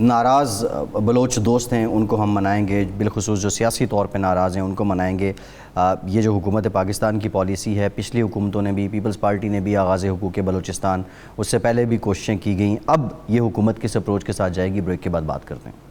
ناراض بلوچ دوست ہیں ان کو ہم منائیں گے، بالخصوص جو سیاسی طور پہ ناراض ہیں ان کو منائیں گے. یہ جو حکومت پاکستان کی پالیسی ہے، پچھلی حکومتوں نے بھی، پیپلز پارٹی نے بھی آغاز حقوق بلوچستان، اس سے پہلے بھی کوششیں کی گئیں. اب یہ حکومت کس اپروچ کے ساتھ جائے گی، بریک کے بعد بات کرتے ہیں.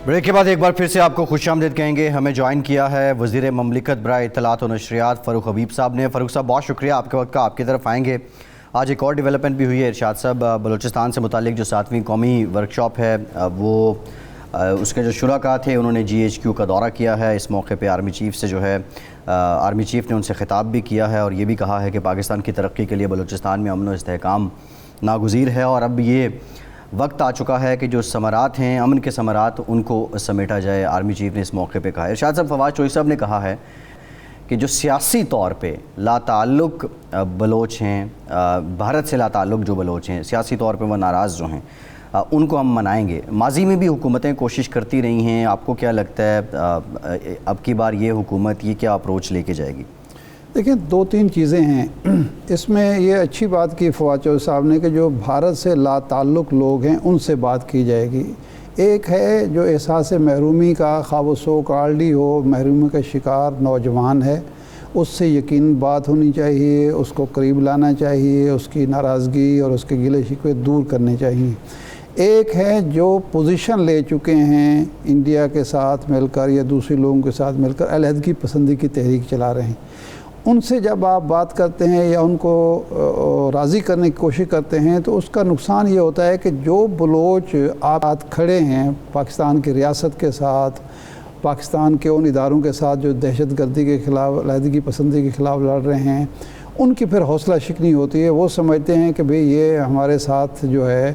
بریک کے بعد ایک بار پھر سے آپ کو خوش آمدید کہیں گے. ہمیں جوائن کیا ہے وزیر مملکت برائے اطلاعات و نشریات فاروق حبیب صاحب نے. فاروق صاحب بہت شکریہ آپ کے وقت کا. آپ کی طرف آئیں گے. آج ایک اور ڈیولپمنٹ بھی ہوئی ہے ارشاد صاحب، بلوچستان سے متعلق جو 7ویں قومی ورکشاپ ہے وہ اس کے جو شرکاء تھے انہوں نے GHQ کا دورہ کیا ہے. اس موقع پہ آرمی چیف سے جو ہے آرمی چیف نے ان سے خطاب بھی کیا ہے اور یہ بھی کہا ہے کہ پاکستان کی ترقی کے لیے بلوچستان میں امن و استحکام ناگزیر ہے اور اب یہ وقت آ چکا ہے کہ جو ثمرات ہیں، امن کے ثمرات، ان کو سمیٹا جائے. آرمی چیف نے اس موقع پہ کہا ہے. ارشاد صاحب، فواد چوہی صاحب نے کہا ہے کہ جو سیاسی طور پہ لا تعلق بلوچ ہیں، بھارت سے لا تعلق جو بلوچ ہیں، سیاسی طور پہ وہ ناراض جو ہیں، ان کو ہم منائیں گے. ماضی میں بھی حکومتیں کوشش کرتی رہی ہیں. آپ کو کیا لگتا ہے اب کی بار یہ حکومت یہ کیا اپروچ لے کے جائے گی؟ دیکھیں 2-3 چیزیں ہیں اس میں. یہ اچھی بات کی فواد چوہی صاحب نے کہ جو بھارت سے لا تعلق لوگ ہیں ان سے بات کی جائے گی. ایک ہے جو احساس محرومی کا، خواہ وہ سو کالڈی ہو، محرومی کا شکار نوجوان ہے، اس سے یقین بات ہونی چاہیے، اس کو قریب لانا چاہیے، اس کی ناراضگی اور اس کے گلے شکوے دور کرنے چاہیے. ایک ہے جو پوزیشن لے چکے ہیں انڈیا کے ساتھ مل کر یا دوسرے لوگوں کے ساتھ مل کر علیحدگی پسندی کی تحریک چلا رہے ہیں. ان سے جب آپ بات کرتے ہیں یا ان کو راضی کرنے کی کوشش کرتے ہیں تو اس کا نقصان یہ ہوتا ہے کہ جو بلوچ آپ کھڑے ہیں پاکستان کی ریاست کے ساتھ، پاکستان کے ان اداروں کے ساتھ جو دہشت گردی کے خلاف، علیحدگی پسندی کے خلاف لڑ رہے ہیں، ان کی پھر حوصلہ شکنی ہوتی ہے. وہ سمجھتے ہیں کہ بھئی یہ ہمارے ساتھ جو ہے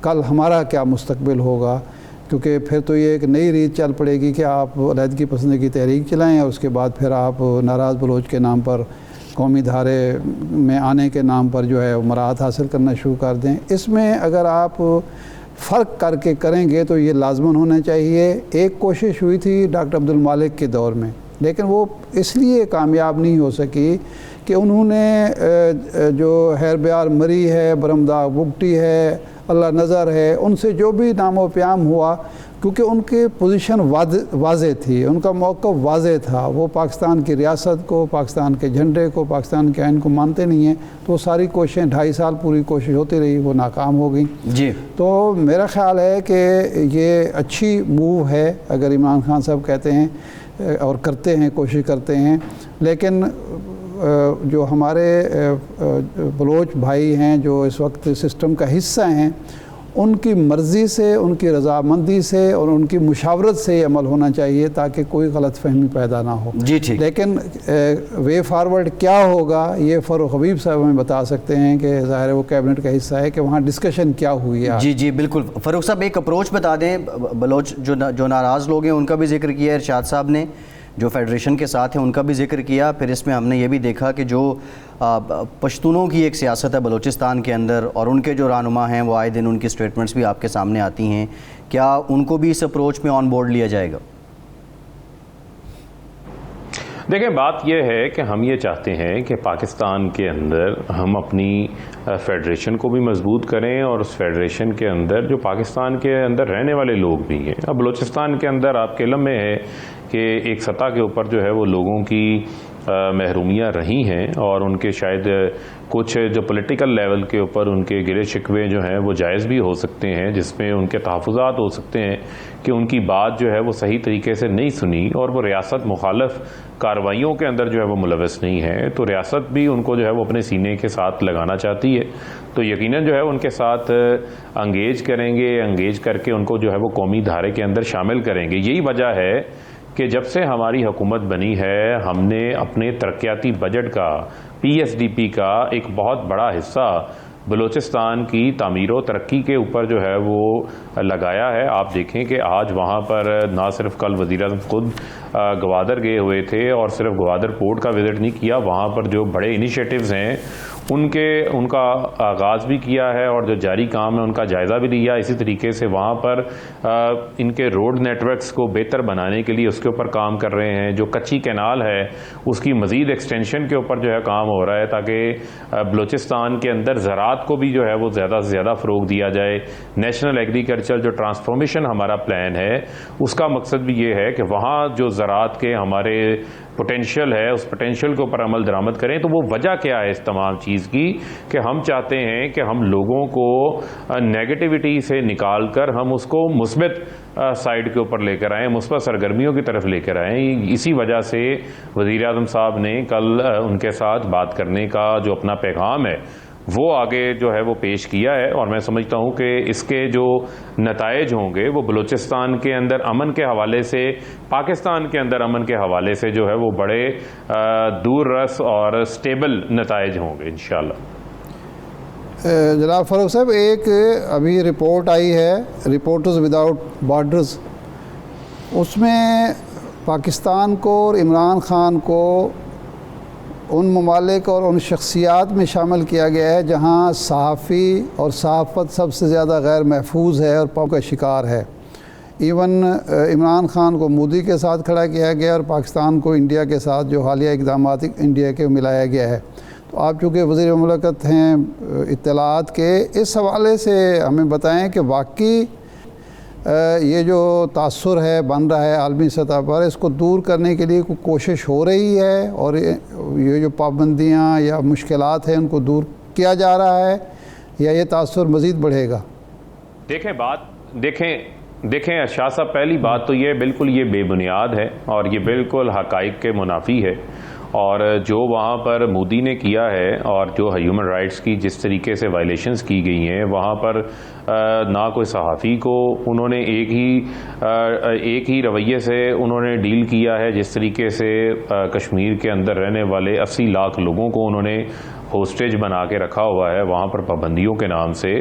کل ہمارا کیا مستقبل ہوگا، کیونکہ پھر تو یہ ایک نئی ریت چل پڑے گی کہ آپ علیحدگی پسندی کی تحریک چلائیں اور اس کے بعد پھر آپ ناراض بلوچ کے نام پر، قومی دھارے میں آنے کے نام پر جو ہے مراعات حاصل کرنا شروع کر دیں. اس میں اگر آپ فرق کر کے کریں گے تو یہ لازماً ہونا چاہیے. ایک کوشش ہوئی تھی ڈاکٹر عبدالمالک کے دور میں، لیکن وہ اس لیے کامیاب نہیں ہو سکی کہ انہوں نے جو حیر بیار مری ہے، برمداغ بگٹی ہے، اللہ نظر ہے، ان سے جو بھی نام و پیام ہوا، کیونکہ ان کی پوزیشن واضح تھی، ان کا موقف واضح تھا. وہ پاکستان کی ریاست کو، پاکستان کے جھنڈے کو، پاکستان کے آئین کو مانتے نہیں ہیں. تو وہ ساری کوششیں 2.5 سال پوری کوشش ہوتی رہی، وہ ناکام ہو گئیں. جی، تو میرا خیال ہے کہ یہ اچھی موو ہے اگر عمران خان صاحب کہتے ہیں اور کرتے ہیں، کوشش کرتے ہیں. لیکن جو ہمارے بلوچ بھائی ہیں جو اس وقت سسٹم کا حصہ ہیں، ان کی مرضی سے، ان کی رضامندی سے اور ان کی مشاورت سے یہ عمل ہونا چاہیے تاکہ کوئی غلط فہمی پیدا نہ ہو. جی ٹھیک. لیکن وے فارورڈ کیا ہوگا یہ فاروق حبیب صاحب ہمیں بتا سکتے ہیں کہ ظاہر ہے وہ کیبنٹ کا حصہ ہے کہ وہاں ڈسکشن کیا ہوئی ہے. جی بالکل. فاروق صاحب ایک اپروچ بتا دیں. بلوچ جو ناراض لوگ ہیں ان کا بھی ذکر کیا ارشاد صاحب نے، جو فیڈریشن کے ساتھ ہیں ان کا بھی ذکر کیا. پھر اس میں ہم نے یہ بھی دیکھا کہ جو پشتونوں کی ایک سیاست ہے بلوچستان کے اندر اور ان کے جو رہنما ہیں وہ آئے دن ان کی سٹیٹمنٹس بھی آپ کے سامنے آتی ہیں. کیا ان کو بھی اس اپروچ میں آن بورڈ لیا جائے گا؟ دیکھیں، بات یہ ہے کہ ہم یہ چاہتے ہیں کہ پاکستان کے اندر ہم اپنی فیڈریشن کو بھی مضبوط کریں اور اس فیڈریشن کے اندر جو پاکستان کے اندر رہنے والے لوگ بھی ہیں. اب بلوچستان کے اندر آپ کے علم میں ہے کہ ایک سطح کے اوپر جو ہے وہ لوگوں کی محرومیاں رہی ہیں اور ان کے شاید کچھ جو پولیٹیکل لیول کے اوپر ان کے گرے شکوے جو ہیں وہ جائز بھی ہو سکتے ہیں، جس میں ان کے تحفظات ہو سکتے ہیں کہ ان کی بات جو ہے وہ صحیح طریقے سے نہیں سنی اور وہ ریاست مخالف کارروائیوں کے اندر جو ہے وہ ملوث نہیں ہے. تو ریاست بھی ان کو جو ہے وہ اپنے سینے کے ساتھ لگانا چاہتی ہے. تو یقیناً جو ہے ان کے ساتھ انگیج کریں گے، انگیج کر کے ان کو جو ہے وہ قومی دھارے کے اندر شامل کریں گے. یہی وجہ ہے کہ جب سے ہماری حکومت بنی ہے ہم نے اپنے ترقیاتی بجٹ کا، PSDP کا ایک بہت بڑا حصہ بلوچستان کی تعمیر و ترقی کے اوپر جو ہے وہ لگایا ہے. آپ دیکھیں کہ آج وہاں پر نہ صرف کل وزیر اعظم خود گوادر گئے ہوئے تھے اور صرف گوادر پورٹ کا وزٹ نہیں کیا، وہاں پر جو بڑے انیشیٹوز ہیں ان کا آغاز بھی کیا ہے اور جو جاری کام ہے ان کا جائزہ بھی لیا. اسی طریقے سے وہاں پر ان کے روڈ نیٹ ورکس کو بہتر بنانے کے لیے اس کے اوپر کام کر رہے ہیں. جو کچی کینال ہے اس کی مزید ایکسٹینشن کے اوپر جو ہے کام ہو رہا ہے تاکہ بلوچستان کے اندر زراعت کو بھی جو ہے وہ زیادہ سے زیادہ فروغ دیا جائے. نیشنل ایگریکلچر جو ٹرانسفارمیشن ہمارا پلان ہے اس کا مقصد بھی یہ ہے کہ وہاں جو زراعت کے ہمارے پوٹینشیل ہے اس پوٹینشیل کے اوپر عمل درآمد کریں. تو وہ وجہ کیا ہے اس تمام چیز کی کہ ہم چاہتے ہیں کہ ہم لوگوں کو نیگیٹیوٹی سے نکال کر ہم اس کو مثبت سائڈ کے اوپر لے کر آئیں, مثبت سرگرمیوں کی طرف لے کر آئیں. اسی وجہ سے وزیر اعظم صاحب نے کل ان کے ساتھ بات کرنے کا جو اپنا پیغام ہے وہ آگے جو ہے وہ پیش کیا ہے, اور میں سمجھتا ہوں کہ اس کے جو نتائج ہوں گے وہ بلوچستان کے اندر امن کے حوالے سے, پاکستان کے اندر امن کے حوالے سے جو ہے وہ بڑے دور رس اور سٹیبل نتائج ہوں گے انشاءاللہ. جناب فاروق صاحب, ایک ابھی رپورٹ آئی ہے رپورٹرز وداؤٹ بارڈرز, اس میں پاکستان کو اور عمران خان کو ان ممالک اور ان شخصیات میں شامل کیا گیا ہے جہاں صحافی اور صحافت سب سے زیادہ غیر محفوظ ہے اور پاؤں کا شکار ہے. ایون عمران خان کو مودی کے ساتھ کھڑا کیا گیا اور پاکستان کو انڈیا کے ساتھ جو حالیہ اقدامات انڈیا کے ملایا گیا ہے. تو آپ چونکہ وزیر مملکت ہیں اطلاعات کے, اس حوالے سے ہمیں بتائیں کہ واقعی یہ جو تاثر ہے بن رہا ہے عالمی سطح پر, اس کو دور کرنے کے لیے کوئی کوشش ہو رہی ہے اور یہ جو پابندیاں یا مشکلات ہیں ان کو دور کیا جا رہا ہے یا یہ تاثر مزید بڑھے گا؟ دیکھیں شاہ صاحب, پہلی بات تو یہ بالکل یہ بے بنیاد ہے اور یہ بالکل حقائق کے منافی ہے. اور جو وہاں پر مودی نے کیا ہے اور جو ہیومن رائٹس کی جس طریقے سے وائلیشنز کی گئی ہیں وہاں پر نہ کوئی صحافی کو انہوں نے ایک ہی رویے سے انہوں نے ڈیل کیا ہے. جس طریقے سے کشمیر کے اندر رہنے والے 80 لاکھ لوگوں کو انہوں نے ہوسٹیج بنا کے رکھا ہوا ہے وہاں پر پابندیوں کے نام سے.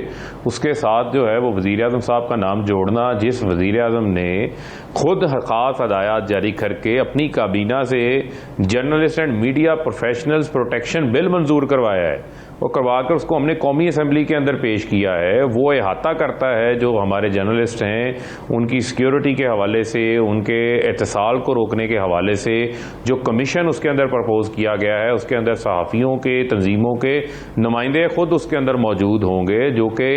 اس کے ساتھ جو ہے وہ وزیر اعظم صاحب کا نام جوڑنا, جس وزیر اعظم نے خود خاص ہدایات جاری کر کے اپنی کابینہ سے journalist and media professionals protection bill منظور کروایا ہے, وہ کروا کر اس کو ہم نے قومی اسمبلی کے اندر پیش کیا ہے. وہ احاطہ کرتا ہے جو ہمارے جرنلسٹ ہیں ان کی سیکیورٹی کے حوالے سے, ان کے اتصال کو روکنے کے حوالے سے. جو کمیشن اس کے اندر پرپوز کیا گیا ہے اس کے اندر صحافیوں کے تنظیموں کے نمائندے خود اس کے اندر موجود ہوں گے جو کہ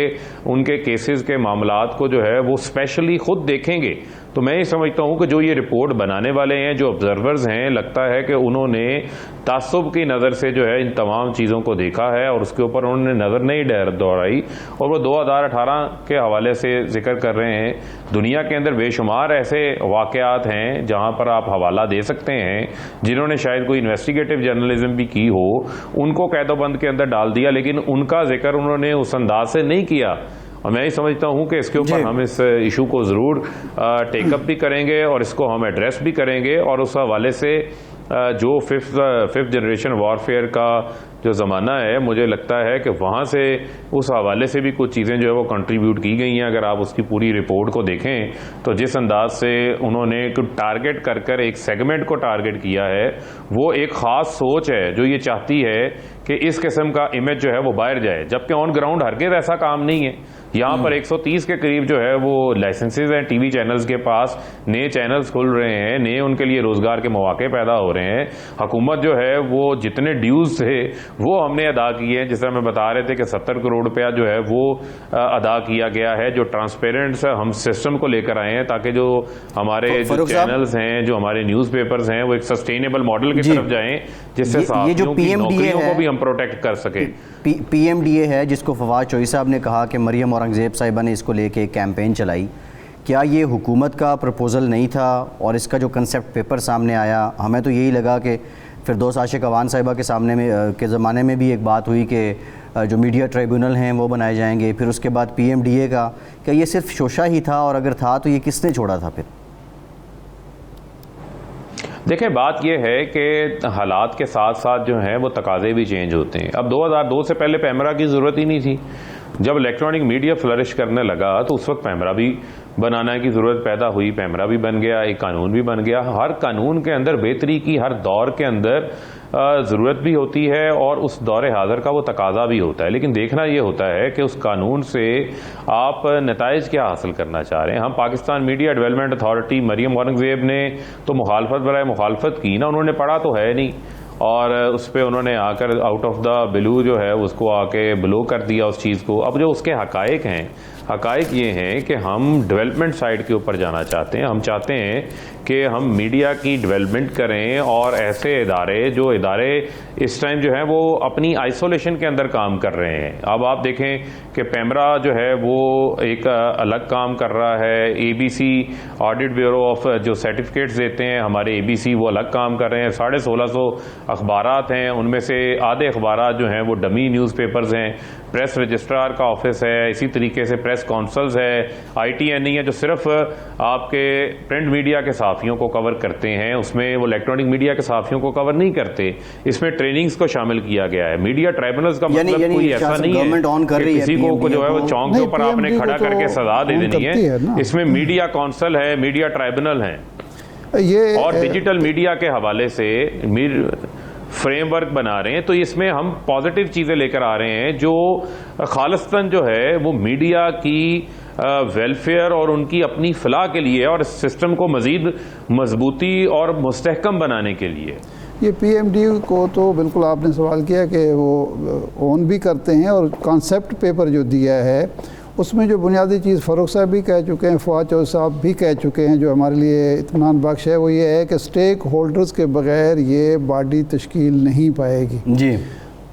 ان کے کیسز کے معاملات کو جو ہے وہ اسپیشلی خود دیکھیں گے. تو میں یہ سمجھتا ہوں کہ جو یہ رپورٹ بنانے والے ہیں, جو آبزرورز ہیں, لگتا ہے کہ انہوں نے تعصب کی نظر سے جو ہے ان تمام چیزوں کو دیکھا ہے اور اس کے اوپر انہوں نے نظر نہیں دوڑائی. اور وہ 2018 کے حوالے سے ذکر کر رہے ہیں. دنیا کے اندر بے شمار ایسے واقعات ہیں جہاں پر آپ حوالہ دے سکتے ہیں جنہوں نے شاید کوئی انویسٹیگیٹو جرنلزم بھی کی ہو, ان کو قید و بند کے اندر ڈال دیا, لیکن ان کا ذکر انہوں نے اس انداز سے نہیں کیا. اور میں یہ سمجھتا ہوں کہ اس کے اوپر ہم اس ایشو کو ضرور ٹیک اپ بھی کریں گے اور اس کو ہم ایڈریس بھی کریں گے. اور اس حوالے سے جو ففتھ جنریشن وارفیئر کا جو زمانہ ہے, مجھے لگتا ہے کہ وہاں سے اس حوالے سے بھی کچھ چیزیں جو ہے وہ کنٹریبیوٹ کی گئی ہیں. اگر آپ اس کی پوری رپورٹ کو دیکھیں تو جس انداز سے انہوں نے ٹارگٹ کر ایک سیگمنٹ کو ٹارگٹ کیا ہے, وہ ایک خاص سوچ ہے جو یہ چاہتی ہے کہ اس قسم کا امیج جو ہے وہ باہر جائے, جبکہ آن گراؤنڈ ہرگز ایسا کام نہیں ہے. یہاں پر 130 کے قریب جو ہے وہ لائسنسز ہیں ٹی وی چینلز کے پاس, نئے چینلز کھل رہے ہیں, نئے ان کے لیے روزگار کے مواقع پیدا ہو رہے ہیں. حکومت جو ہے وہ جتنے ڈیوز تھے وہ ہم نے ادا کیے ہیں, جس طرح میں بتا رہے تھے کہ 70 کروڑ روپیہ جو ہے وہ ادا کیا گیا ہے, جو ٹرانسپیرنٹ ہم سسٹم کو لے کر آئے ہیں تاکہ جو ہمارے جو چینلز ہیں, جو ہمارے نیوز پیپرز ہیں, وہ ایک سسٹینیبل ماڈل کی طرف جائیں جس سے صحافیوں کی نوکریوں کو بھی ہم پروٹیکٹ کر سکیں. پی ایم ڈی اے ہے جس کو فواد چوہی صاحب نے کہا کہ مریم اورنگزیب صاحبہ نے اس کو لے کے کیمپین چلائی. کیا یہ حکومت کا پرپوزل نہیں تھا اور اس کا جو کنسیپٹ پیپر سامنے آیا, ہمیں تو یہی لگا کہ فردوس عاشق اوان صاحبہ کے زمانے میں بھی ایک بات ہوئی کہ جو میڈیا ٹریبیونل ہیں وہ بنائے جائیں گے, پھر اس کے بعد پی ایم ڈی اے کا, کیا یہ صرف شوشہ ہی تھا, اور اگر تھا تو یہ کس نے چھوڑا تھا؟ پھر دیکھیں بات یہ ہے کہ حالات کے ساتھ ساتھ جو ہیں وہ تقاضے بھی چینج ہوتے ہیں. اب 2002 سے پہلے پیمرا کی ضرورت ہی نہیں تھی. جب الیکٹرانک میڈیا فلرش کرنے لگا تو اس وقت پیمرا بھی بنانے کی ضرورت پیدا ہوئی, پیمرا بھی بن گیا, ایک قانون بھی بن گیا. ہر قانون کے اندر بہتری کی, ہر دور کے اندر ضرورت بھی ہوتی ہے اور اس دور حاضر کا وہ تقاضا بھی ہوتا ہے، لیکن دیکھنا یہ ہوتا ہے کہ اس قانون سے آپ نتائج کیا حاصل کرنا چاہ رہے ہیں۔ ہم Pakistan media development authority, Maryam Aurangzeb نے تو مخالفت برائے مخالفت کی نا، انہوں نے پڑھا تو ہے نہیں، اور اس پہ انہوں نے آ کر آؤٹ آف دا بلو جو ہے اس کو آ کے بلو کر دیا اس چیز کو۔ اب جو اس کے حقائق ہیں، حقائق یہ ہیں کہ ہم ڈیولپمنٹ سائڈ کے اوپر جانا چاہتے ہیں۔ ہم چاہتے ہیں کہ ہم میڈیا کی ڈیولپمنٹ کریں، اور ایسے ادارے اس ٹائم جو ہیں وہ اپنی آئسولیشن کے اندر کام کر رہے ہیں۔ اب آپ دیکھیں کہ پیمرا جو ہے وہ ایک الگ کام کر رہا ہے، A B C audit bureau of جو سرٹیفکیٹس دیتے ہیں ہمارے اے بی سی، وہ الگ کام کر رہے ہیں۔ 1650 اخبارات ہیں، ان میں سے آدھے اخبارات جو ہیں وہ ڈمی نیوز پیپرز ہیں، پریس رجسٹرار کا آفس ہے، اسی طریقے سے پریس کونسلز ہے، آئی ٹی این ای ہے جو صرف آپ کے پرنٹ میڈیا کے صحافیوں کو کور کرتے ہیں، اس میں وہ الیکٹرانک میڈیا کے صحافیوں کو کور نہیں کرتے۔ اس میں ٹریننگز کو شامل کیا گیا ہے۔ میڈیا ٹرائبونلز کا مطلب کوئی ایسا نہیں ہے کہ کسی کو جو ہے وہ چونک کے اوپر آپ نے کھڑا کر کے سزا دے دینی ہے۔ اس میں میڈیا کونسل ہے، میڈیا ٹرائبونل ہیں، اور ڈیجیٹل میڈیا کے حوالے سے فریم ورک بنا رہے ہیں۔ تو اس میں ہم پازیٹیو چیزیں لے کر آ رہے ہیں جو خالصتاً جو ہے وہ میڈیا کی ویلفیئر اور ان کی اپنی فلاح کے لیے اور اس سسٹم کو مزید مضبوطی اور مستحکم بنانے کے لیے۔ یہ پی ایم ڈی کو تو بالکل آپ نے سوال کیا کہ وہ اون بھی کرتے ہیں، اور کانسیپٹ پیپر جو دیا ہے اس میں جو بنیادی چیز فاروق صاحب بھی کہہ چکے ہیں، فواد چودھری صاحب بھی کہہ چکے ہیں، جو ہمارے لیے اطمینان بخش ہے، وہ یہ ہے کہ سٹیک ہولڈرز کے بغیر یہ باڈی تشکیل نہیں پائے گی۔ جی،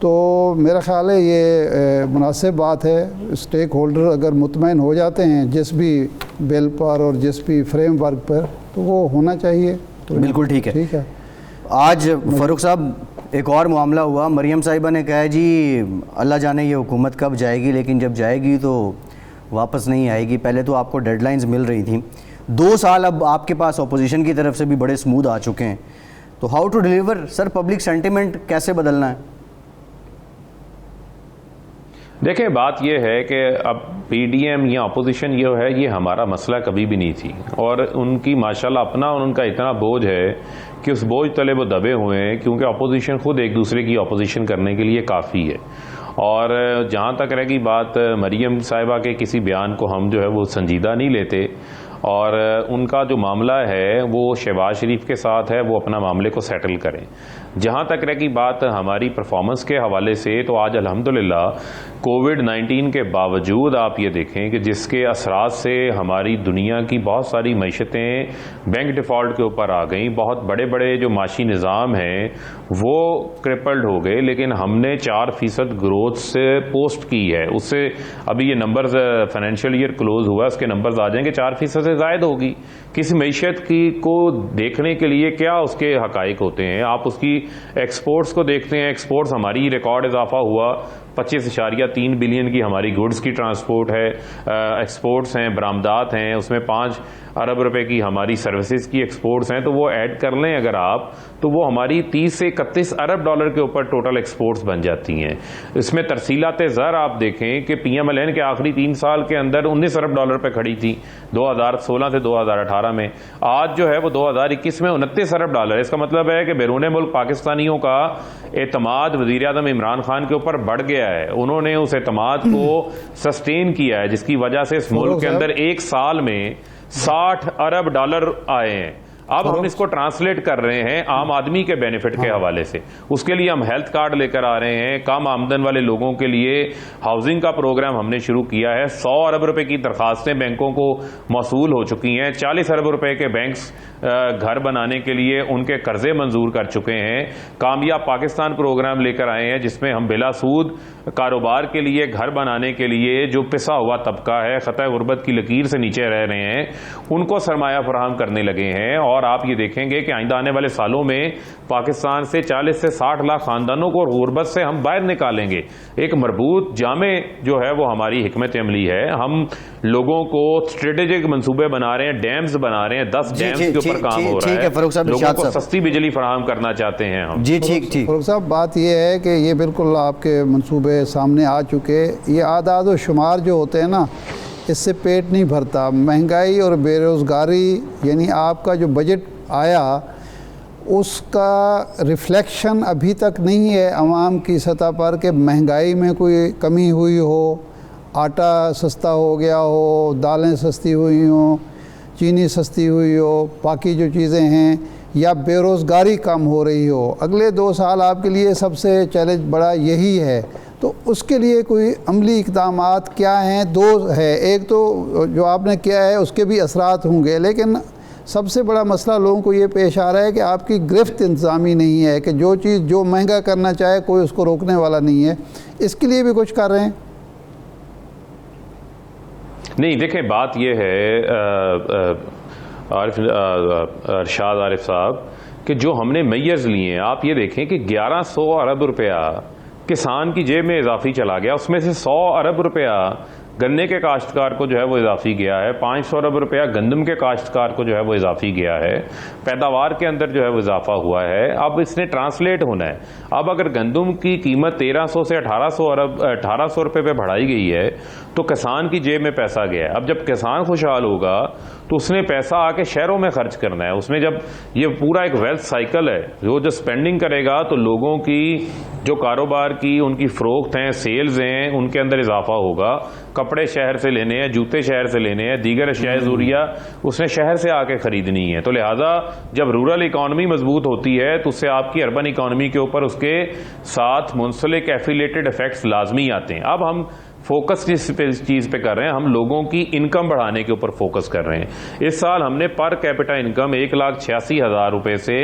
تو میرا خیال ہے یہ مناسب بات ہے۔ سٹیک ہولڈر اگر مطمئن ہو جاتے ہیں جس بھی بل پر اور جس بھی فریم ورک پر، تو وہ ہونا چاہیے۔ تو بالکل ٹھیک ہے۔ ٹھیک ہے۔ آج فاروق صاحب ایک اور معاملہ ہوا، مریم صاحبہ نے کہا جی اللہ جانے یہ حکومت کب جائے گی، لیکن جب جائے گی تو واپس نہیں آئے گی۔ پہلے تو آپ کو ڈیڈ لائنز مل رہی تھیں، 2 سال اب آپ کے پاس اپوزیشن کی طرف سے بھی بڑے سموتھ آ چکے ہیں، تو how to deliver sir public sentiment کیسے بدلنا ہے؟ دیکھیں بات یہ ہے کہ اب پی ڈی ایم یا اپوزیشن یہ ہے، یہ ہمارا مسئلہ کبھی بھی نہیں تھی، اور ان کی ماشاءاللہ اپنا اور ان کا اتنا بوجھ ہے کہ اس بوجھ تلے وہ دبے ہوئے ہیں، کیونکہ اپوزیشن خود ایک دوسرے کی اپوزیشن کرنے کے لیے کافی ہے۔ اور جہاں تک رہ گئی بات مریم صاحبہ کے کسی بیان کو ہم جو ہے وہ سنجیدہ نہیں لیتے، اور ان کا جو معاملہ ہے وہ شہباز شریف کے ساتھ ہے، وہ اپنا معاملے کو سیٹل کریں۔ جہاں تک رہ گئی بات ہماری پرفارمنس کے حوالے سے، تو آج الحمدللہ کووڈ-19 کے باوجود آپ یہ دیکھیں کہ جس کے اثرات سے ہماری دنیا کی بہت ساری معیشتیں بینک ڈیفالٹ کے اوپر آ گئیں، بہت بڑے بڑے جو معاشی نظام ہیں وہ کرپلڈ ہو گئے، لیکن ہم نے 4% گروتھ سے پوسٹ کی ہے۔ اس سے ابھی یہ نمبرز فائنینشیل ایئر کلوز ہوا، اس کے نمبرز آ جائیں گے 4% سے زائد ہوگی۔ کسی معیشت کی کو دیکھنے کے لیے کیا اس کے حقائق ہوتے ہیں، آپ اس کی ایکسپورٹس کو دیکھتے ہیں، ایکسپورٹس ہماری ریکارڈ اضافہ ہوا، 25.3 بلین کی ہماری گوڈز کی ٹرانسپورٹ ہے، ایکسپورٹس ہیں، برآمدات ہیں، اس میں 5 ارب روپے کی ہماری سروسز کی ایکسپورٹس ہیں، تو وہ ایڈ کر لیں اگر آپ، تو وہ ہماری 30 سے 31 ارب ڈالر کے اوپر ٹوٹل ایکسپورٹس بن جاتی ہیں۔ اس میں ترسیلات زر آپ دیکھیں کہ پی ایم ایل این کے آخری 3 سال کے اندر 19 ارب ڈالر پہ کھڑی تھی 2016 سے 2018 میں، آج جو ہے وہ 2021 میں 29 ارب ڈالر۔ اس کا مطلب ہے کہ بیرون ملک پاکستانیوں کا اعتماد وزیر اعظم عمران خان کے اوپر بڑھ گیا ہے، انہوں نے اس اعتماد کو سسٹین کیا ہے، جس کی وجہ سے اس ملک کے اندر ایک سال میں 60 ارب ڈالر آئے ہیں۔ اب ہم اس کو ٹرانسلیٹ کر رہے ہیں عام آدمی کے بینیفٹ کے حوالے سے، اس کے لیے ہم ہیلتھ کارڈ لے کر آ رہے ہیں، کم آمدن والے لوگوں کے لیے ہاؤسنگ کا پروگرام ہم نے شروع کیا ہے، 100 ارب روپے کی درخواستیں بینکوں کو موصول ہو چکی ہیں، 40 ارب روپے کے بینکس گھر بنانے کے لیے ان کے قرضے منظور کر چکے ہیں۔ کامیاب پاکستان پروگرام لے کر آئے ہیں جس میں ہم بلا سود کاروبار کے لیے، گھر بنانے کے لیے جو پسا ہوا طبقہ ہے، خطۂ غربت کی لکیر سے نیچے رہ رہے ہیں، ان کو سرمایہ فراہم کرنے لگے ہیں۔ اور آپ یہ دیکھیں گے کہ آئندہ آنے والے سالوں میں پاکستان سے 40 سے 60 لاکھ خاندانوں کو غربت سے ہم باہر نکالیں گے۔ ایک مربوط جامع جو ہے وہ ہماری حکمت عملی ہے، ہم لوگوں کو اسٹریٹجک منصوبے بنا رہے ہیں، ڈیمز بنا رہے ہیں، 10 ڈیمز کے اوپر کام ہو رہا ہے، لوگوں کو سستی بجلی فراہم کرنا چاہتے ہیں ہم۔ جی ٹھیک ٹھیک فاروق صاحب، بات یہ ہے کہ یہ بالکل آپ کے منصوبے سامنے آ چکے، یہ اعداد و شمار جو ہوتے ہیں نا، اس سے پیٹ نہیں بھرتا۔ مہنگائی اور بے روزگاری، یعنی آپ کا جو بجٹ آیا اس کا ریفلیکشن ابھی تک نہیں ہے عوام کی سطح پر کہ مہنگائی میں کوئی کمی ہوئی ہو، آٹا سستا ہو گیا ہو، دالیں سستی ہوئی ہوں، چینی سستی ہوئی ہو، باقی جو چیزیں ہیں، یا بے روزگاری کم ہو رہی ہو۔ اگلے 2 سال آپ کے لیے سب سے چیلنج بڑا یہی ہے، تو اس کے لیے کوئی عملی اقدامات کیا ہیں؟ 2 ہے، ایک تو جو آپ نے کیا ہے اس کے بھی اثرات ہوں گے، لیکن سب سے بڑا مسئلہ لوگوں کو یہ پیش آ رہا ہے کہ آپ کی گرفت انتظامی نہیں ہے، کہ جو چیز جو مہنگا کرنا چاہے کوئی اس کو روکنے والا نہیں ہے۔ اس کے لیے بھی کچھ کر رہے ہیں؟ نہیں، دیکھیں بات یہ ہے ارشاد عارف صاحب کہ جو ہم نے میئرز لیے ہیں، آپ یہ دیکھیں کہ 1100 ارب روپیہ کسان کی جیب میں اضافی چلا گیا، اس میں سے 100 ارب روپیہ گنے کے کاشتکار کو جو ہے وہ اضافی گیا ہے، 500 ارب روپیہ گندم کے کاشتکار کو جو ہے وہ اضافی گیا ہے، پیداوار کے اندر جو ہے وہ اضافہ ہوا ہے۔ اب اس نے ٹرانسلیٹ ہونا ہے۔ اب اگر گندم کی قیمت 1300 سے 1800 روپے پہ بڑھائی گئی ہے تو کسان کی جیب میں پیسہ گیا ہے۔ اب جب کسان خوشحال ہوگا تو اس نے پیسہ آ کے شہروں میں خرچ کرنا ہے۔ اس میں جب یہ پورا ایک ویلتھ سائیکل ہے، جو سپینڈنگ کرے گا تو لوگوں کی جو کاروبار کی ان کی فروخت ہیں، سیلز ہیں، ان کے اندر اضافہ ہوگا۔ کپڑے شہر سے لینے ہیں، جوتے شہر سے لینے ہیں، دیگر اشیاء ضروریہ اس نے شہر سے آ کے خریدنی ہے۔ تو لہٰذا جب رورل اکانومی مضبوط ہوتی ہے تو اس سے آپ کی اربن اکانومی کے اوپر اس کے ساتھ منسلک ایفیلیٹڈ افیکٹس لازمی آتے ہیں۔ اب ہم فوکس جس چیز پہ کر رہے ہیں، ہم لوگوں کی انکم بڑھانے کے اوپر فوکس کر رہے ہیں۔ اس سال ہم نے پر کیپٹا انکم 1,86,000 روپے سے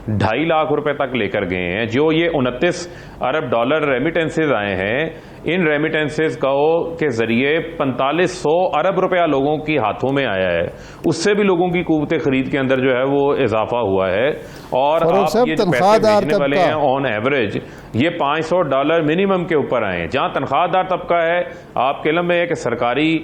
2.5 لاکھ روپے تک لے کر گئے ہیں۔ جو یہ 29 ارب ڈالر ریمیٹنسز آئے ہیں، ان ریمیٹنسز کے ذریعے 4500 ارب روپیہ لوگوں کی ہاتھوں میں آیا ہے۔ اس سے بھی لوگوں کی قوت خرید کے اندر جو ہے وہ اضافہ ہوا ہے۔ اور آپ یہ جو پیسے بھیجنے والے ہیں آن ایوریج یہ $500 منیمم کے اوپر آئے ہیں۔ جہاں تنخواہ دار طبقہ ہے، آپ کے علم میں ہے کہ سرکاری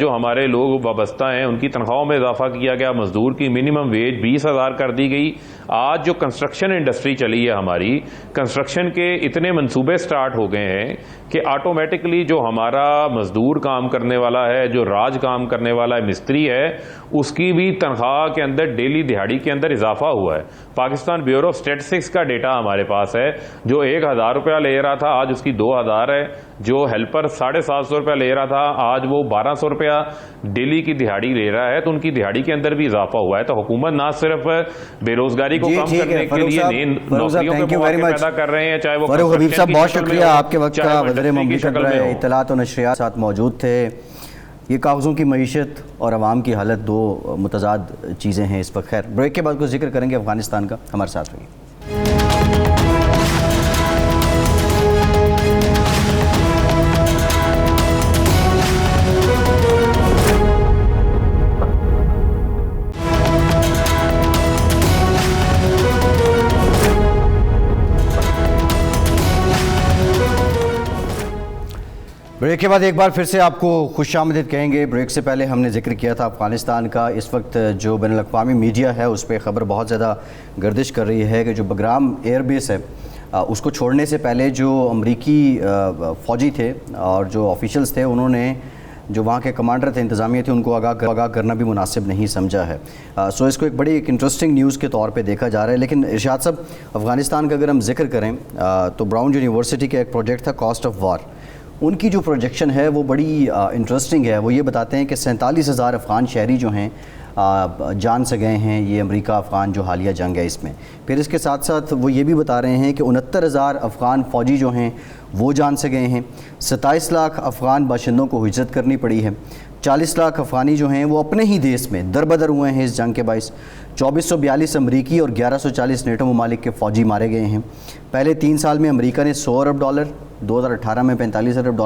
جو ہمارے لوگ وابستہ ہیں ان کی تنخواہوں میں اضافہ کیا گیا، مزدور کی منیمم ویج 20,000 کر دی گئی۔ آج جو کنسٹرکشن انڈسٹری چلی ہے ہماری، کنسٹرکشن کے اتنے منصوبے سٹارٹ ہو گئے ہیں کہ آٹومیٹکلی جو ہمارا مزدور کام کرنے والا ہے، جو راج کام کرنے والا ہے، مستری ہے، اس کی بھی تنخواہ کے اندر ڈیلی دہاڑی کے اندر اضافہ ہوا ہے۔ پاکستان بیورو آف اسٹیٹسٹکس کا ڈیٹا ہمارے پاس ہے، جو 1,000 روپیہ لے رہا تھا آج اس کی 2,000 ہے۔ جو ہیلپر 750 روپیہ لے رہا تھا آج وہ 1,200 روپیہ ڈیلی کی دہاڑی لے رہا ہے، تو ان کی دہاڑی کے اندر بھی اضافہ ہوا ہے۔ تو حکومت نہ صرف بے روزگاری کو کم کرنے کے لیے نئی نوکریوں کے مواقع پیدا کر رہے ہیں، چاہے وہ فاروق حبیب صاحب بہت شکریہ، آپ کے وقت کا وزیر مملکت اطلاعات و نشریات ساتھ موجود تھے۔ یہ کاغذوں کی معیشت اور عوام کی حالت 2 متضاد چیزیں ہیں اس وقت۔ خیر، بریک کے بعد کچھ ذکر کریں گے افغانستان کا، ہمارے ساتھ رہیے۔ بریک کے بعد ایک بار پھر سے آپ کو خوش آمدید کہیں گے۔ بریک سے پہلے ہم نے ذکر کیا تھا افغانستان کا۔ اس وقت جو بین الاقوامی میڈیا ہے اس پہ خبر بہت زیادہ گردش کر رہی ہے کہ جو بگرام ایئر بیس ہے اس کو چھوڑنے سے پہلے جو امریکی فوجی تھے اور جو آفیشلز تھے، انہوں نے جو وہاں کے کمانڈر تھے، انتظامیہ تھے، ان کو آگاہ کرنا بھی مناسب نہیں سمجھا ہے۔ اس کو ایک بڑی انٹرسٹنگ نیوز کے طور پہ دیکھا جا رہا ہے۔ لیکن ارشاد صاحب، افغانستان کا اگر ہم ذکر کریں تو براؤن یونیورسٹی کا ایک پروجیکٹ تھا کاسٹ آف وار، ان کی جو پروجیکشن ہے وہ بڑی انٹرسٹنگ ہے۔ وہ یہ بتاتے ہیں کہ 47,000 افغان شہری جو ہیں جان سے گئے ہیں یہ امریکہ افغان جو حالیہ جنگ ہے اس میں۔ پھر اس کے ساتھ ساتھ وہ یہ بھی بتا رہے ہیں کہ 69,000 افغان فوجی جو ہیں وہ جان سے گئے ہیں، 27 لاکھ افغان باشندوں کو ہجرت کرنی پڑی ہے، 40 لاکھ افغانی جو ہیں وہ اپنے ہی دیس میں دربدر ہوئے ہیں اس جنگ کے باعث، 2442 امریکی اور 1140 نیٹو ممالک کے فوجی مارے گئے ہیں۔ پہلے 3 سال میں امریکہ نے $100 ارب، 2018 میں $45 ارب،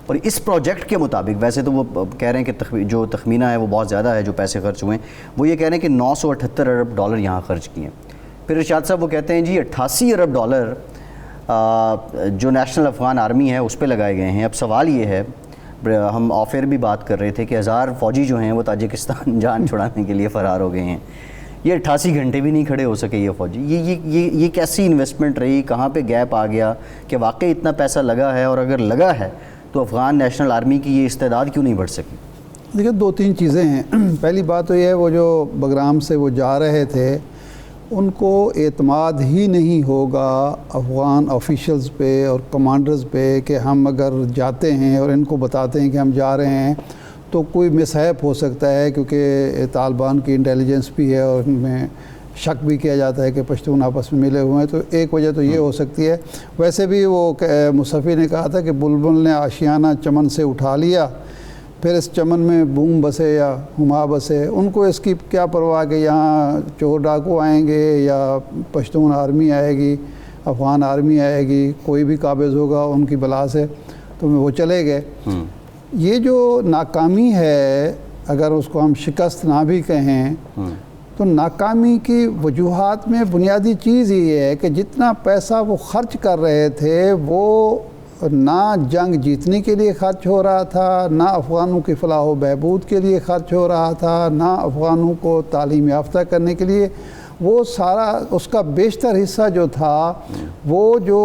اور اس پروجیکٹ کے مطابق، ویسے تو وہ کہہ رہے ہیں کہ جو تخمینہ ہے وہ بہت زیادہ ہے جو پیسے خرچ ہوئے ہیں، وہ یہ کہہ رہے ہیں کہ $978 ارب یہاں خرچ کیے ہیں۔ پھر ارشاد صاحب وہ کہتے ہیں جی $88 ارب جو نیشنل افغان آرمی ہے اس پہ لگائے گئے ہیں۔ اب سوال یہ ہے، ہم آف ایئر بھی بات کر رہے تھے کہ 1000 فوجی جو ہیں وہ تاجکستان جان چھڑانے کے لیے فرار ہو گئے ہیں، یہ 88 گھنٹے بھی نہیں کھڑے ہو سکے یہ فوجی۔ یہ کیسی انویسٹمنٹ رہی، کہاں پہ گیپ آ گیا کہ واقعی اتنا پیسہ لگا ہے، اور اگر لگا ہے تو افغان نیشنل آرمی کی یہ استعداد کیوں نہیں بڑھ سکی؟ دیکھیں 2-3 چیزیں ہیں۔ پہلی بات تو یہ ہے وہ جو بگرام سے وہ جا رہے تھے ان کو اعتماد ہی نہیں ہوگا افغان آفیشلز پہ اور کمانڈرز پہ کہ ہم اگر جاتے ہیں اور ان کو بتاتے ہیں کہ ہم جا رہے ہیں تو کوئی مس ہیپ ہو سکتا ہے، کیونکہ طالبان کی انٹیلیجنس بھی ہے اور ان میں شک بھی کیا جاتا ہے کہ پشتون آپس میں ملے ہوئے ہیں، تو ایک وجہ تو یہ ہو سکتی ہے۔ ویسے بھی وہ مصطفی نے کہا تھا کہ بلبل نے آشیانہ چمن سے اٹھا لیا، پھر اس چمن میں بوم بسے یا ہما بسے، ان کو اس کی کیا پرواہ کہ یہاں چور ڈاکو آئیں گے یا پشتون آرمی آئے گی، افغان آرمی آئے گی، کوئی بھی قابض ہوگا ان کی بلا سے، تو وہ چلے گئے۔ یہ جو ناکامی ہے، اگر اس کو ہم شکست نہ بھی کہیں، تو ناکامی کی وجوہات میں بنیادی چیز یہ ہے کہ جتنا پیسہ وہ خرچ کر رہے تھے وہ نہ جنگ جیتنے کے لیے خرچ ہو رہا تھا، نہ افغانوں کی فلاح و بہبود کے لیے خرچ ہو رہا تھا، نہ افغانوں کو تعلیم یافتہ کرنے کے لیے۔ وہ سارا اس کا بیشتر حصہ جو تھا وہ جو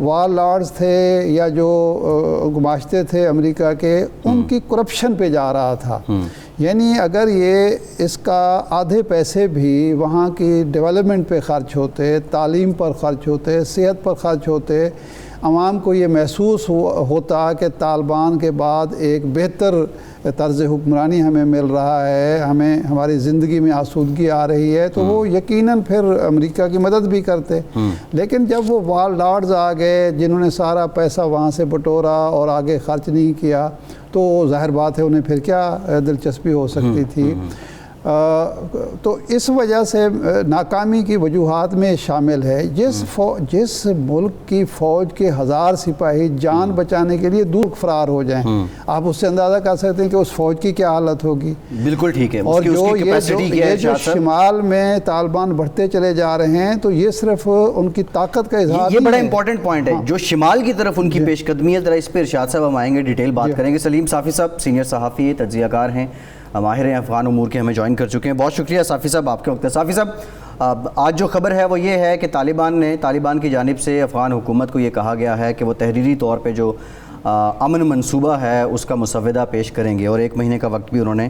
وار لارڈز تھے یا جو گماشتے تھے امریکہ کے، ان کی کرپشن پہ جا رہا تھا۔ یعنی اگر یہ اس کا آدھے پیسے بھی وہاں کی ڈیولپمنٹ پہ خرچ ہوتے، تعلیم پر خرچ ہوتے، صحت پر خرچ ہوتے، عوام کو یہ محسوس ہوتا کہ طالبان کے بعد ایک بہتر طرز حکمرانی ہمیں مل رہا ہے، ہمیں ہماری زندگی میں آسودگی آ رہی ہے، تو وہ یقیناً پھر امریکہ کی مدد بھی کرتے۔ لیکن جب وہ وار لارڈز آ گئے جنہوں نے سارا پیسہ وہاں سے بٹورا اور آگے خرچ نہیں کیا، تو ظاہر بات ہے انہیں پھر کیا دلچسپی ہو سکتی تھی۔ تو اس وجہ سے ناکامی کی وجوہات میں شامل ہے۔ جس ملک کی فوج کے 1000 سپاہی جان بچانے کے لیے دور فرار ہو جائیں، آپ اس سے اندازہ کر سکتے ہیں کہ اس فوج کی کیا حالت ہوگی۔ بالکل ٹھیک ہے۔ اور جو شمال میں طالبان بڑھتے چلے جا رہے ہیں، تو یہ صرف ان کی طاقت کا اظہار یہ بڑا امپورٹنٹ پوائنٹ ہے جو شمال کی طرف ان کی پیش قدمی ہے۔ ذرا اس پہ ارشاد صاحب ہم آئیں گے، ڈیٹیل بات کریں گے۔ سلیم صافی صاحب سینئر صحافی، تجزیہ کار ہیں، ماہر ہیں افغان امور کے، ہمیں جوائن کر چکے ہیں۔ بہت شکریہ صافی صاحب آپ کے وقت ہے۔ صافی صاحب، آج جو خبر ہے وہ یہ ہے کہ طالبان کی جانب سے افغان حکومت کو یہ کہا گیا ہے کہ وہ تحریری طور پہ جو امن منصوبہ ہے اس کا مسودہ پیش کریں گے، اور 1 مہینے کا وقت بھی انہوں نے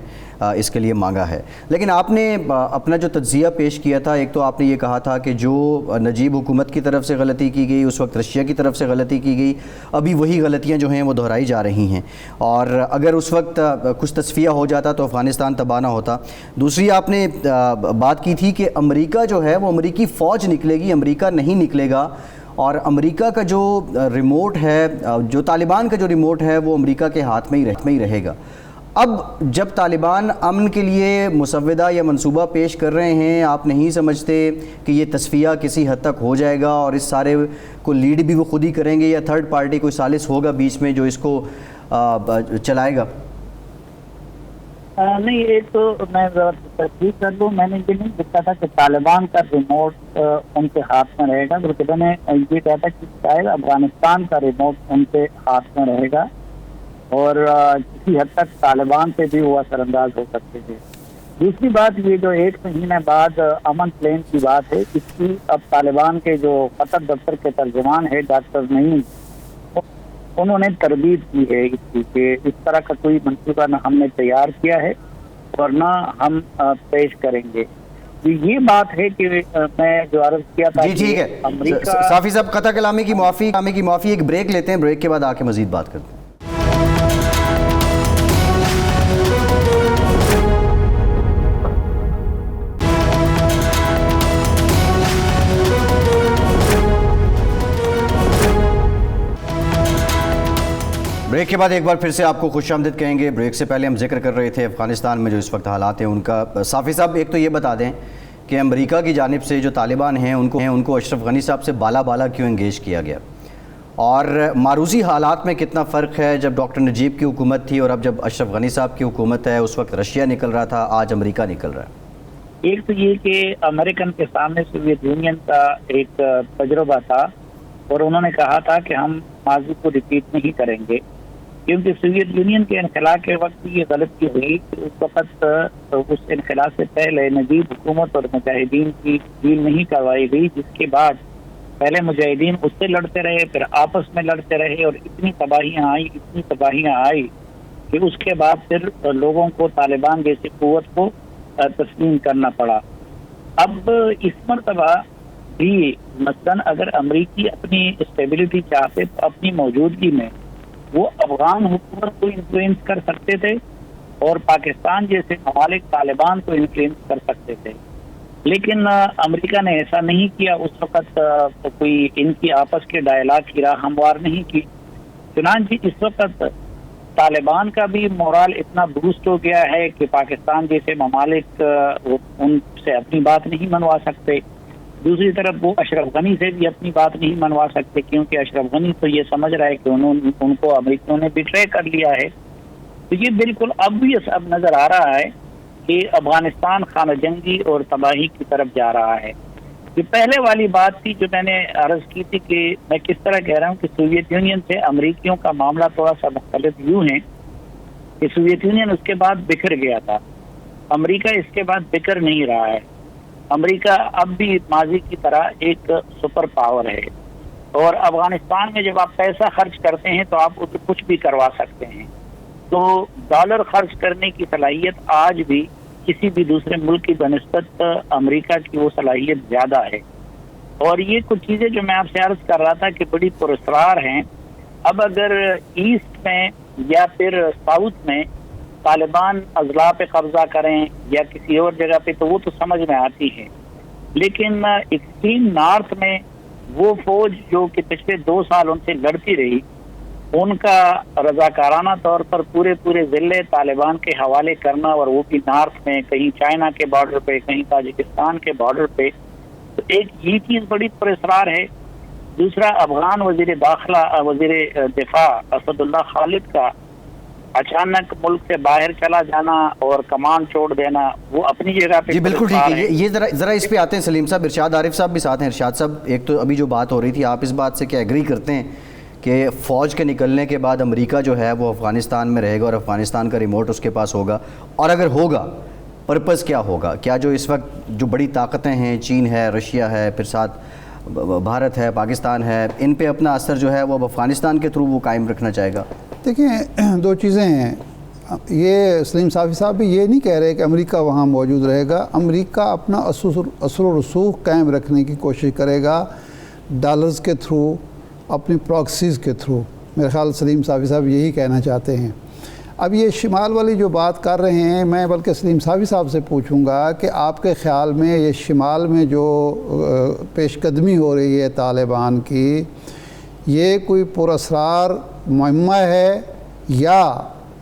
اس کے لیے مانگا ہے۔ لیکن آپ نے اپنا جو تجزیہ پیش کیا تھا، ایک تو آپ نے یہ کہا تھا کہ جو نجیب حکومت کی طرف سے غلطی کی گئی، اس وقت رشیا کی طرف سے غلطی کی گئی، ابھی وہی غلطیاں جو ہیں وہ دہرائی جا رہی ہیں، اور اگر اس وقت کچھ تصفیہ ہو جاتا تو افغانستان تباہ نہ ہوتا۔ دوسری آپ نے بات کی تھی کہ امریکہ جو ہے وہ امریکی فوج نکلے گی، امریکہ نہیں نکلے گا، اور امریکہ کا جو ریموٹ ہے، جو طالبان کا جو ریموٹ ہے وہ امریکہ کے ہاتھ میں ہی رہے گا۔ اب جب طالبان امن کے لیے مسودہ یا منصوبہ پیش کر رہے ہیں، آپ نہیں سمجھتے کہ یہ تصفیہ کسی حد تک ہو جائے گا اور اس سارے کو لیڈ بھی وہ خود ہی کریں گے، یا تھرڈ پارٹی کوئی ثالث ہوگا بیچ میں جو اس کو چلائے گا؟ نہیں، ایک تو میں ذرا تصدیق کر دوں، میں نے یہ نہیں لکھا تھا کہ طالبان کا ریموٹ ان کے ہاتھ میں رہے گا، بلکہ میں نے یہ کہا تھا کہ شاید افغانستان کا ریموٹ ان کے ہاتھ میں رہے گا، اور کسی حد تک طالبان سے بھی وہ اثر انداز ہو سکتے تھے۔ دوسری بات، یہ جو 1 مہینہ بعد امن پلان کی بات ہے، اس کی اب طالبان کے جو قطر دفتر کے ترجمان ہے ڈاکٹر نعیم، انہوں نے تردید کی ہے اس کی کہ اس طرح کا کوئی منصوبہ نہ ہم نے تیار کیا ہے اور نہ ہم پیش کریں گے۔ یہ بات ہے کہ میں جو عرض کیا تھا، جی ٹھیک ہے صافی صاحب، قطع کلامی کی معافی، ایک بریک لیتے ہیں، بریک کے بعد آ کے مزید بات کرتے ہیں۔ بریک کے بعد ایک بار پھر سے آپ کو خوش آمدید کہیں گے۔ بریک سے پہلے ہم ذکر کر رہے تھے افغانستان میں جو اس وقت حالات ہیں ان کا۔ صافی صاحب، ایک تو یہ بتا دیں کہ امریکہ کی جانب سے جو طالبان ہیں ان کو اشرف غنی صاحب سے بالا کیوں انگیج کیا گیا، اور معروضی حالات میں کتنا فرق ہے؟ جب ڈاکٹر نجیب کی حکومت تھی اور اب جب اشرف غنی صاحب کی حکومت ہے، اس وقت رشیا نکل رہا تھا، آج امریکہ نکل رہا ہے۔ ایک تو یہ کہ امریکن کے سامنے سوویت یونین کا ایک تجربہ تھا، اور انہوں نے کہا تھا کہ ہم ماضی کو ریپیٹ نہیں کریں گے، کیونکہ سوویت یونین کے انخلا کے وقت یہ غلطی ہوئی کہ اس وقت اس انخلا سے پہلے نجیب حکومت اور مجاہدین کی ڈیل نہیں کروائی گئی، جس کے بعد پہلے مجاہدین اس سے لڑتے رہے، پھر آپس میں لڑتے رہے، اور اتنی تباہیاں آئی کہ اس کے بعد پھر لوگوں کو طالبان جیسی قوت کو تسلیم کرنا پڑا۔ اب اس مرتبہ بھی مثلاً اگر امریکی اپنی اسٹیبلٹی چاہتے تو اپنی موجودگی میں وہ افغان حکومت کو انفلوئنس کر سکتے تھے اور پاکستان جیسے ممالک طالبان کو انفلوئنس کر سکتے تھے، لیکن امریکہ نے ایسا نہیں کیا. اس وقت کوئی ان کی آپس کے ڈائلاگ کی راہ ہموار نہیں کی. چنانچہ اس وقت طالبان کا بھی مورال اتنا بوسٹ ہو گیا ہے کہ پاکستان جیسے ممالک ان سے اپنی بات نہیں منوا سکتے. دوسری طرف وہ اشرف غنی سے بھی اپنی بات نہیں منوا سکتے، کیونکہ اشرف غنی تو یہ سمجھ رہا ہے کہ ان کو امریکیوں نے بٹرے کر لیا ہے. تو یہ بالکل obvious اب نظر آ رہا ہے کہ افغانستان خانہ جنگی اور تباہی کی طرف جا رہا ہے. جو پہلے والی بات تھی جو میں نے عرض کی تھی کہ میں کس طرح کہہ رہا ہوں کہ سوویت یونین سے امریکیوں کا معاملہ تھوڑا سا مختلف یوں ہے کہ سوویت یونین اس کے بعد بکھر گیا تھا، امریکہ اس کے بعد بکھر نہیں رہا ہے. امریکہ اب بھی ماضی کی طرح ایک سپر پاور ہے، اور افغانستان میں جب آپ پیسہ خرچ کرتے ہیں تو آپ اسے کچھ بھی کروا سکتے ہیں. تو ڈالر خرچ کرنے کی صلاحیت آج بھی کسی بھی دوسرے ملک کی بنسبت امریکہ کی وہ صلاحیت زیادہ ہے. اور یہ کچھ چیزیں جو میں آپ سے عرض کر رہا تھا کہ بڑی پراسرار ہیں. اب اگر ایسٹ میں یا پھر ساؤتھ میں طالبان اضلاع پہ قبضہ کریں یا کسی اور جگہ پہ تو وہ تو سمجھ میں آتی ہے، لیکن ایکسٹریم نارتھ میں وہ فوج جو کہ پچھلے 2 سال ان سے لڑتی رہی، ان کا رضاکارانہ طور پر پورے ضلع طالبان کے حوالے کرنا، اور وہ بھی نارتھ میں کہیں چائنا کے بارڈر پہ کہیں تاجکستان کے بارڈر پہ، تو ایک یہ چیز بڑی پراسرار ہے. دوسرا افغان وزیر داخلہ وزیر دفاع اسد اللہ خالد کا اچانک ملک سے باہر چلا جانا اور کمان چھوڑ دینا وہ اپنی جگہ پہ جی بالکل ٹھیک ہے. یہ ذرا اس پہ آتے ہیں سلیم صاحب. ارشاد عارف صاحب بھی ساتھ ہیں. ارشاد صاحب، ایک تو ابھی جو بات ہو رہی تھی، آپ اس بات سے کیا ایگری کرتے ہیں کہ فوج کے نکلنے کے بعد امریکہ جو ہے وہ افغانستان میں رہے گا اور افغانستان کا ریموٹ اس کے پاس ہوگا؟ اور اگر ہوگا پرپز کیا ہوگا؟ کیا جو اس وقت جو بڑی طاقتیں ہیں، چین ہے، رشیا ہے، پھر ساتھ بھارت ہے، پاکستان ہے، ان پہ اپنا اثر جو ہے وہ اب افغانستان کے تھرو وہ قائم رکھنا چاہے گا؟ دیکھیں، 2 چیزیں ہیں. یہ سلیم صافی صاحب بھی یہ نہیں کہہ رہے کہ امریکہ وہاں موجود رہے گا. امریکہ اپنا اثر و رسوخ قائم رکھنے کی کوشش کرے گا ڈالرز کے تھرو، اپنی پراکسیز کے تھرو. میرے خیال سلیم صافی صاحب یہی کہنا چاہتے ہیں. اب یہ شمال والی جو بات کر رہے ہیں، میں بلکہ سلیم صافی صاحب سے پوچھوں گا کہ آپ کے خیال میں یہ شمال میں جو پیش قدمی ہو رہی ہے طالبان کی، یہ کوئی پراسرار مہمہ ہے یا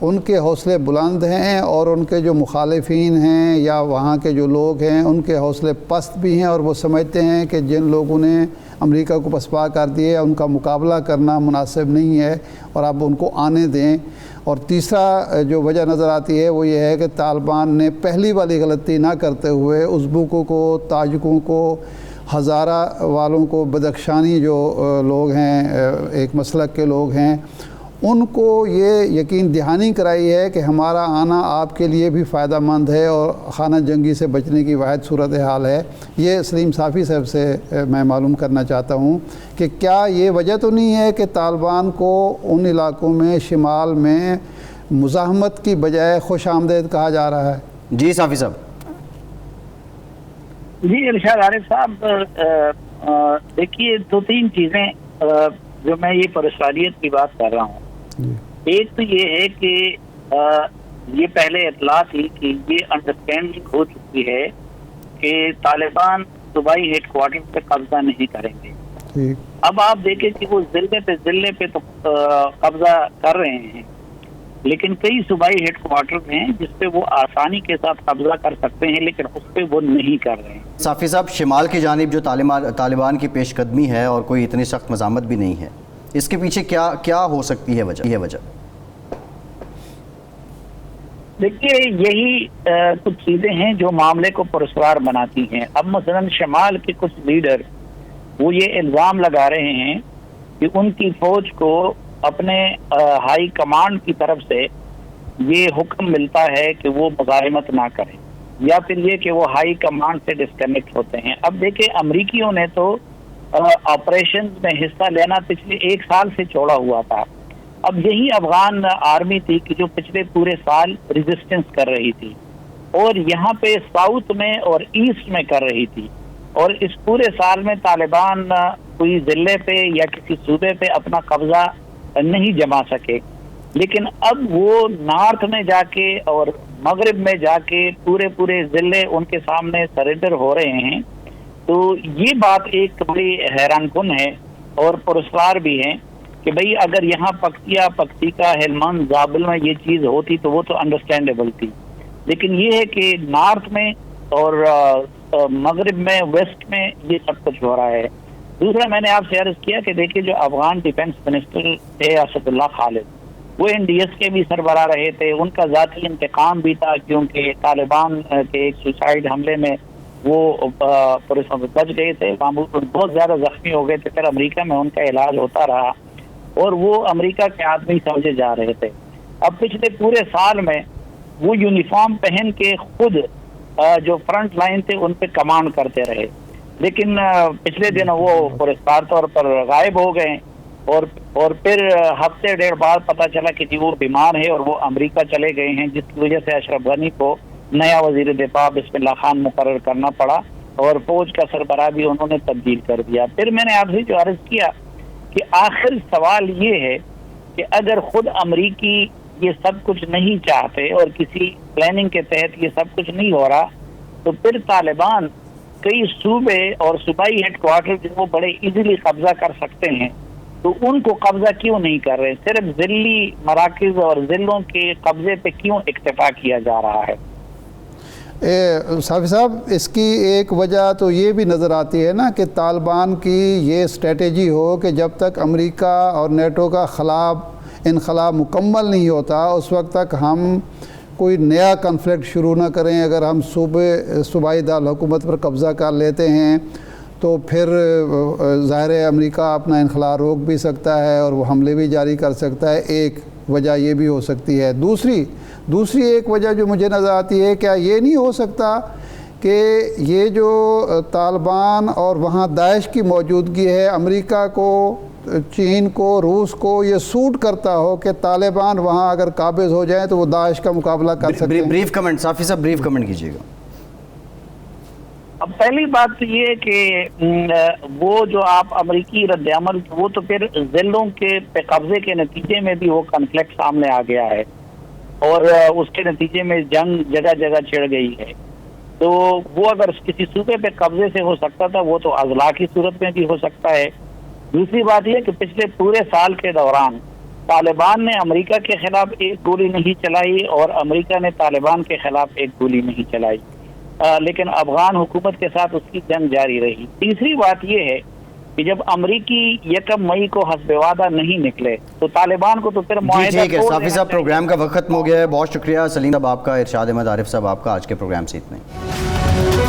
ان کے حوصلے بلند ہیں اور ان کے جو مخالفین ہیں یا وہاں کے جو لوگ ہیں ان کے حوصلے پست بھی ہیں، اور وہ سمجھتے ہیں کہ جن لوگوں نے امریکہ کو پسپا کر دیے ان کا مقابلہ کرنا مناسب نہیں ہے اور آپ ان کو آنے دیں؟ اور تیسرا جو وجہ نظر آتی ہے وہ یہ ہے کہ طالبان نے پہلی والی غلطی نہ کرتے ہوئے ازبکوں کو، تاجکوں کو، ہزارہ والوں کو، بدخشانی جو لوگ ہیں، ایک مسلک کے لوگ ہیں، ان کو یہ یقین دہانی کرائی ہے کہ ہمارا آنا آپ کے لیے بھی فائدہ مند ہے اور خانہ جنگی سے بچنے کی واحد صورتحال ہے. یہ سلیم صافی صاحب سے میں معلوم کرنا چاہتا ہوں کہ کیا یہ وجہ تو نہیں ہے کہ طالبان کو ان علاقوں میں شمال میں مزاحمت کی بجائے خوش آمدید کہا جا رہا ہے؟ جی صافی صاحب. جی ارشاد عارف صاحب، دیکھیے 2-3 چیزیں جو میں یہ پرسالیت کی بات کر رہا ہوں. ایک تو یہ ہے کہ یہ پہلے اطلاع تھی کہ یہ انڈرسٹینڈنگ ہو چکی ہے کہ طالبان صوبائی ہیڈ کوارٹر پہ قبضہ نہیں کریں گے. اب آپ دیکھیں کہ وہ ضلع پہ تو قبضہ کر رہے ہیں، لیکن کئی صوبائی ہیڈ کوارٹر ہیں جس پہ وہ آسانی کے ساتھ قبضہ کر سکتے ہیں، لیکن اس پہ وہ نہیں کر رہے ہیں. صافی صاحب، شمال کی جانب جو طالبان کی پیش قدمی ہے اور کوئی اتنی سخت مزاحمت بھی نہیں ہے، اس کے پیچھے کیا ہو سکتی ہے وجہ؟ دیکھیے یہی کچھ چیزیں ہیں جو معاملے کو پرسرار بناتی ہیں. اب مثلا شمال کے کچھ لیڈر وہ یہ الزام لگا رہے ہیں کہ ان کی فوج کو اپنے ہائی کمانڈ کی طرف سے یہ حکم ملتا ہے کہ وہ مزاحمت نہ کریں، یا پھر یہ کہ وہ ہائی کمانڈ سے ڈسکنیکٹ ہوتے ہیں. اب دیکھیں امریکیوں نے تو آپریشن میں حصہ لینا پچھلے 1 سال سے چھوڑا ہوا تھا. اب یہی افغان آرمی تھی کہ جو پچھلے پورے سال ریزسٹنس کر رہی تھی. اور یہاں پہ ساؤتھ میں اور ایسٹ میں کر رہی تھی، اور اس پورے سال میں طالبان کوئی ضلع پہ یا کسی صوبے پہ اپنا قبضہ نہیں جما سکے، لیکن اب وہ نارتھ میں جا کے اور مغرب میں جا کے پورے ضلع ان کے سامنے سرنڈر ہو رہے ہیں۔ تو یہ بات ایک بڑی حیران کن ہے اور پرسرار بھی ہے کہ بھئی اگر یہاں پکتیا، پکتیکا، ہلمند، زابل میں یہ چیز ہوتی تو وہ تو انڈرسٹینڈیبل تھی، لیکن یہ ہے کہ نارتھ میں اور مغرب میں، ویسٹ میں یہ سب کچھ ہو رہا ہے۔ دوسرا میں نے آپ سے عرض کیا کہ دیکھیے جو افغان ڈیفنس منسٹر تھے اسد اللہ خالد، وہ این ڈی ایس کے بھی سربراہ رہے تھے، ان کا ذاتی انتقام بھی تھا کیونکہ طالبان کے ایک سوسائڈ حملے میں وہ بچ گئے تھے، بہت زیادہ زخمی ہو گئے تھے، پھر امریکہ میں ان کا علاج ہوتا رہا اور وہ امریکہ کے آدمی سمجھے جا رہے تھے۔ اب پچھلے پورے سال میں وہ یونیفارم پہن کے خود جو فرنٹ لائن تھے ان پہ کمانڈ کرتے رہے، لیکن پچھلے دن وہ پرسرار طور پر غائب ہو گئے، اور پھر ہفتے ڈیڑھ بعد پتہ چلا کہ جی وہ بیمار ہے اور وہ امریکہ چلے گئے ہیں، جس کی وجہ سے اشرف غنی کو نیا وزیر دفاع بسم اللہ خان مقرر کرنا پڑا اور فوج کا سربراہ بھی انہوں نے تبدیل کر دیا۔ پھر میں نے آپ سے جو عرض کیا کہ آخر سوال یہ ہے کہ اگر خود امریکی یہ سب کچھ نہیں چاہتے اور کسی پلاننگ کے تحت یہ سب کچھ نہیں ہو رہا، تو پھر طالبان کئی صوبے اور صوبائی ہیڈ کوارٹر جو وہ بڑے ایزیلی قبضہ کر سکتے ہیں، تو ان کو قبضہ کیوں نہیں کر رہے؟ صرف ذلی مراکز اور ضلعوں کے قبضے پہ کیوں اکتفا کیا جا رہا ہے؟ صافی صاحب، اس کی ایک وجہ تو یہ بھی نظر آتی ہے نا کہ طالبان کی یہ اسٹریٹجی ہو کہ جب تک امریکہ اور نیٹو کا انخلا مکمل نہیں ہوتا اس وقت تک ہم کوئی نیا کنفلکٹ شروع نہ کریں۔ اگر ہم صوبائی دارالحکومت پر قبضہ کر لیتے ہیں تو پھر ظاہر ہے امریکہ اپنا انخلا روک بھی سکتا ہے اور وہ حملے بھی جاری کر سکتا ہے، ایک وجہ یہ بھی ہو سکتی ہے۔ دوسری ایک وجہ جو مجھے نظر آتی ہے، کیا یہ نہیں ہو سکتا کہ یہ جو طالبان اور وہاں داعش کی موجودگی ہے، امریکہ کو، چین کو، روس کو یہ سوٹ کرتا ہو کہ طالبان وہاں اگر قابض ہو جائیں تو وہ داعش کا مقابلہ کر سکتے ہیں؟ بریف کمنٹ صافی صاحب، بریف کمنٹ کیجیے گا۔ اب پہلی بات تو یہ ہے کہ وہ جو آپ امریکی رد عمل، وہ تو پھر ضلعوں کے قبضے کے نتیجے میں بھی وہ کنفلکٹ سامنے آ گیا ہے اور اس کے نتیجے میں جنگ جگہ جگہ چھڑ گئی ہے۔ تو وہ اگر کسی صوبے پہ قبضے سے ہو سکتا تھا وہ تو اضلاع کی صورت میں بھی ہو سکتا ہے۔ دوسری بات یہ کہ پچھلے پورے سال کے دوران طالبان نے امریکہ کے خلاف ایک گولی نہیں چلائی اور امریکہ نے طالبان کے خلاف ایک گولی نہیں چلائی، لیکن افغان حکومت کے ساتھ اس کی جنگ جاری رہی۔ تیسری بات یہ ہے کہ جب امریکی 1 مئی کو حسب وعدہ نہیں نکلے تو طالبان کو تو پھر معاہدہ ٹھیک ہے صافی صاحب، پروگرام کا وقت ختم ہو گیا ہے۔ بہت شکریہ سلیم صاحب آپ کا، ارشاد احمد عارف صاحب آپ کا، آج کے پروگرام سے اتنا ہی۔